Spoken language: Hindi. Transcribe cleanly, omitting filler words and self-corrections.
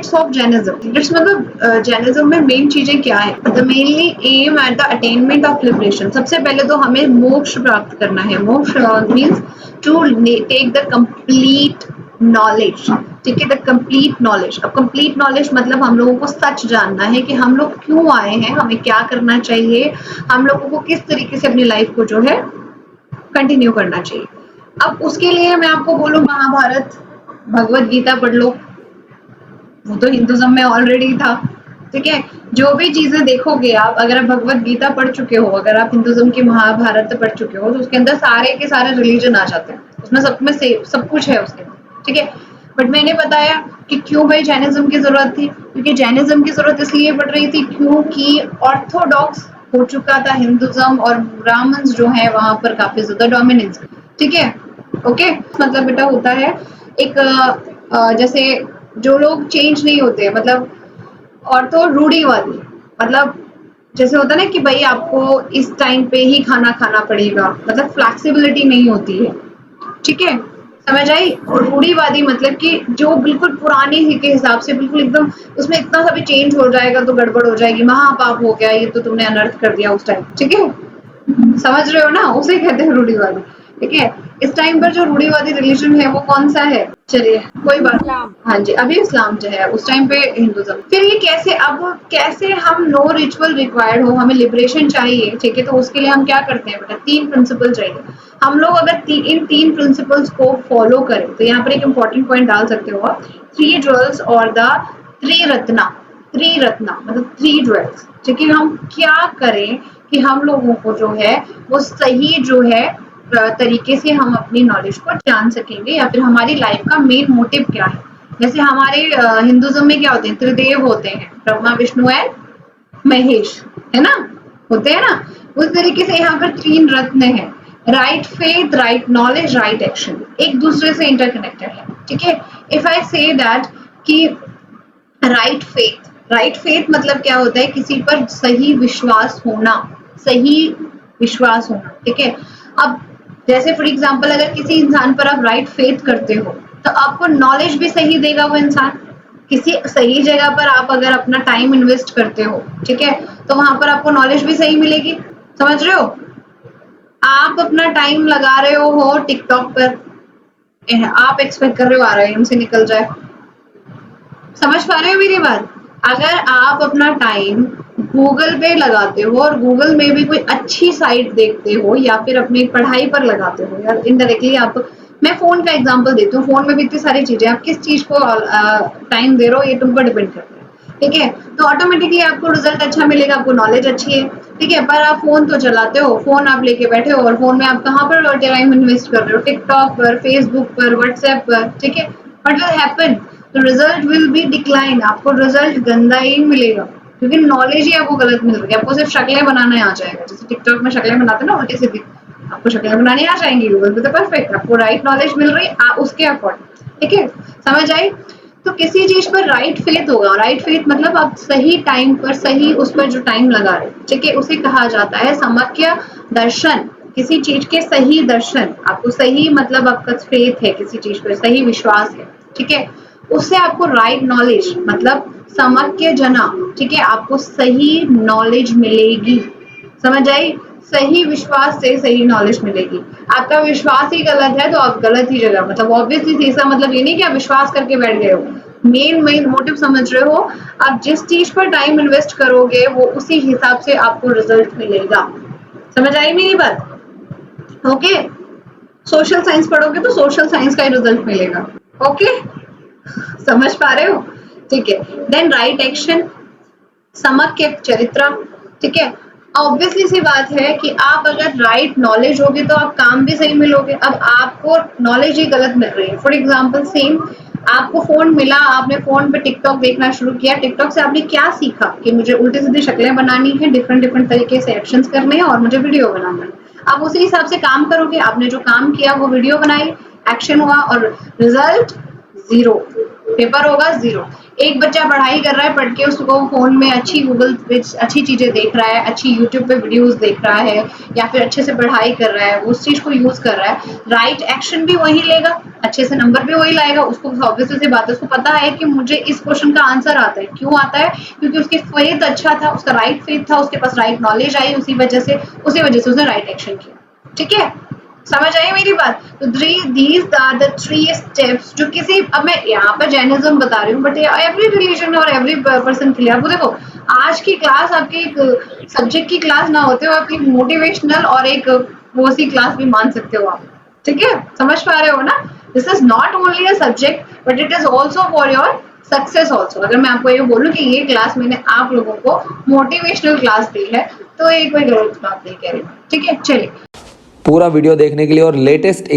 Basics of Jainism. इट्स मतलब जैनिज्म में मेन चीजें क्या है? The mainly aim at the attainment of liberation. सबसे पहले तो हमें मोक्ष प्राप्त करना है। Moksha means to take the complete knowledge, ठीक है, द कंप्लीट नॉलेज। अब कंप्लीट नॉलेज मतलब हम लोगों को सच जानना है कि हम लोग क्यों आए हैं, हमें क्या करना चाहिए, हम लोगों को किस तरीके से अपनी लाइफ को जो है कंटिन्यू करना चाहिए। अब उसके लिए मैं आपको बोलूं महाभारत, भगवत गीता पढ़ लो, वो तो हिंदुज्म में ऑलरेडी था, ठीक है। जो भी चीजें देखोगे आप, अगर आप भगवत गीता पढ़ चुके हो, अगर आप हिंदुज्म की महाभारत पढ़ चुके हो, तो उसके अंदर सारे के सारे रिलीजन आ जाते हैं, उसमें सब में से सब कुछ है उसके अंदर, ठीक है। बट मैंने बताया कि क्यों भाई जैनिज्म की जरूरत थी, क्योंकि जैनिज्म की जरूरत इसलिए पड़ रही थी क्योंकि ऑर्थोडॉक्स हो चुका था हिंदुज्म, और ब्राह्मण्स जो है वहां पर काफी ज्यादा डोमिनेंस, ठीक है। ओके, मतलब बेटा होता है एक जैसे जो लोग चेंज नहीं होते, मतलब और तो रूढ़िवादी, मतलब जैसे होता है ना कि भाई आपको इस टाइम पे ही खाना खाना पड़ेगा, मतलब फ्लेक्सिबिलिटी नहीं होती है, ठीक है, समझ आई। और रूढ़िवादी मतलब कि जो बिल्कुल पुराने ही के हिसाब से बिल्कुल एकदम, उसमें इतना सा भी चेंज हो जाएगा तो गड़बड़ हो जाएगी, महापाप हो गया, ये तो तुमने अनर्थ कर दिया उस टाइम, ठीक है, समझ रहे हो ना, उसे कहते हैं रूढ़िवादी, ठीक है। इस टाइम पर जो रूढ़िवादी रिलीजन है वो कौन सा है? चलिए कोई बात नहीं, इस्लाम। हाँ जी, अभी इस्लाम जो है, उस टाइम पे हिंदुज्म। फिर ये कैसे, अब कैसे हम नो रिचुअल रिक्वायर्ड हो, हमें लिबरेशन चाहिए, ठीक है, तो उसके लिए हम क्या करते हैं बेटा? 3 प्रिंसिपल चाहिए। हम लोग अगर इन 3 प्रिंसिपल्स को फॉलो करें तो यहाँ पर एक इंपॉर्टेंट पॉइंट डाल सकते हो आप, 3 ज्वेल्स और द त्रिरत्ना। त्रिरत्ना मतलब 3 ज्वेल्स, ठीक है। हम क्या करें कि हम लोगों को जो है वो सही जो है तरीके से हम अपनी नॉलेज को जान सकेंगे, या फिर हमारी लाइफ का मेन मोटिव क्या है। जैसे हमारे हिंदुज्म में क्या होते हैं? त्रिदेव होते हैं, ब्रह्मा विष्णु एंड महेश, है ना, होते हैं ना। उस तरीके से यहाँ पर 3 रत्न है, right faith, right knowledge, right action, एक दूसरे से इंटरकनेक्टेड है, ठीक है। इफ आई से दैट कि राइट फेथ, राइट फेथ मतलब क्या होता है? किसी पर सही विश्वास होना, सही विश्वास होना, ठीक है। अब जैसे फॉर एग्जांपल अगर किसी इंसान पर आप राइट फेथ करते हो तो आपको नॉलेज भी सही देगा वो इंसान। किसी सही जगह पर आप अगर अपना टाइम इन्वेस्ट करते हो, ठीक है, तो वहां पर आपको नॉलेज भी सही मिलेगी, समझ रहे हो। आप अपना टाइम लगा रहे हो टिकटॉक पर, आप एक्सपेक्ट कर रहे हो आराम से निकल जाए, समझ पा रहे हो मेरी बात। अगर आप अपना टाइम गूगल पे लगाते हो और गूगल में भी कोई अच्छी साइट देखते हो, या फिर अपनी पढ़ाई पर लगाते हो, या इनडायरेक्टली आप, मैं फोन का एग्जांपल देती हूँ, फोन में भी इतनी सारी चीजें, आप किस चीज को टाइम दे रहे हो ये तुम पर डिपेंड करता है, ठीक है। तो ऑटोमेटिकली आपको रिजल्ट अच्छा मिलेगा, आपको नॉलेज अच्छी है, ठीक है। पर आप फोन तो चलाते हो, फोन आप लेके बैठे हो, और फोन में आप कहाँ पर टाइम इन्वेस्ट कर रहे हो? टिकटॉक पर, फेसबुक पर, व्हाट्सएप पर, ठीक है। What will happen? तो रिजल्ट विल बी डिक्लाइन, आपको रिजल्ट गंदा ही मिलेगा, क्योंकि नॉलेज ही आपको गलत मिल रही है। आपको सिर्फ शक्लें बनाने आ जाएगा, जैसे टिकटॉक में शक्लें बनाते ना उल्टी सीधी, आपको शक्लें बनानी आ जाएंगी, गूगल पे तो परफेक्ट, आपको राइट नॉलेज मिल रही है उसके अकॉर्डिंग, ठीक है, समझ आई। तो किसी चीज पर राइट फेथ होगा, राइट फेथ मतलब आप सही टाइम पर, सही उस पर जो टाइम लगा रहे हो, ठीक है, उसे कहा जाता है समक्य दर्शन। किसी चीज के सही दर्शन, आपको सही मतलब आपका फेथ है किसी चीज पर, सही विश्वास है, ठीक है, उससे आपको राइट नॉलेज मतलब समक्य जना, ठीक है, आपको सही नॉलेज मिलेगी, समझ आई। सही विश्वास से सही नॉलेज मिलेगी। आपका विश्वास ही गलत है तो आप गलत ही जगह, मतलब ऑब्वियसली तीसरा मतलब ये नहीं कि आप विश्वास करके बैठ गए हो, मेन मोटिव समझ रहे हो। आप जिस चीज पर टाइम इन्वेस्ट करोगे वो उसी हिसाब से आपको रिजल्ट मिलेगा, समझ आई मेरी बात। ओके, सोशल साइंस पढ़ोगे तो सोशल साइंस का ही रिजल्ट मिलेगा, ओके, समझ पा रहे हो, ठीक है। देन राइट एक्शन, समक्य चरित्र, ठीक है। ऑब्वियसली सी बात है कि आप अगर राइट नॉलेज होगी तो आप काम भी सही मिलोगे। अब आपको नॉलेज ही गलत मिल रही है, फॉर एग्जांपल सेम, आपको फोन मिला, आपने फोन पे टिकटॉक देखना शुरू किया, टिकटॉक से आपने क्या सीखा? कि मुझे उल्टी सीधी शक्लें बनानी है, डिफरेंट डिफरेंट तरीके से एक्शंस करने हैं, और मुझे वीडियो बनाना है। आप उसी हिसाब से काम करोगे, आपने जो काम किया वो वीडियो बनाई, एक्शन हुआ, और रिजल्ट जीरो, पेपर होगा जीरो। एक बच्चा पढ़ाई कर रहा है, पढ़ के उसको फ़ोन में अच्छी गूगल पे अच्छी चीज़ें देख रहा है, अच्छी यूट्यूब पे वीडियोज़ देख रहा है या फिर अच्छे से पढ़ाई कर रहा है, उस चीज़ को यूज़ कर रहा है, राइट एक्शन भी वही लेगा, अच्छे से नंबर भी वही लाएगा। उसको ऑब्वियसली सी बात है, उसको पता है कि मुझे इस क्वेश्चन का आंसर आता है। क्यों आता है? क्योंकि उसकी फेथ अच्छा था, उसका राइट फेथ था, उसके पास राइट नॉलेज आई उसी वजह से उसने राइट एक्शन किया। ठीक है? समझ आई मेरी बात? तो दीज आर द 3 स्टेप्स जो किसी, अब मैं यहाँ पर जैनिज्म बता रही हूँ बट एवरी रिलीजन और एवरी पर्सन के लिए। आपको देखो, आज की क्लास आपकी एक सब्जेक्ट की क्लास ना होते हो, आप एक मोटिवेशनल और एक वो सी क्लास भी मान सकते हो आप। ठीक है? समझ पा रहे हो ना? This is not only a subject but it is also for your success also. अगर मैं आपको ये बोलूँ कि ये क्लास मैंने आप लोगों को मोटिवेशनल क्लास दी है, तो ये कोई गलत बात नहीं कह रही। ठीक है? चलिए। पूरा वीडियो देखने के लिए और लेटेस्ट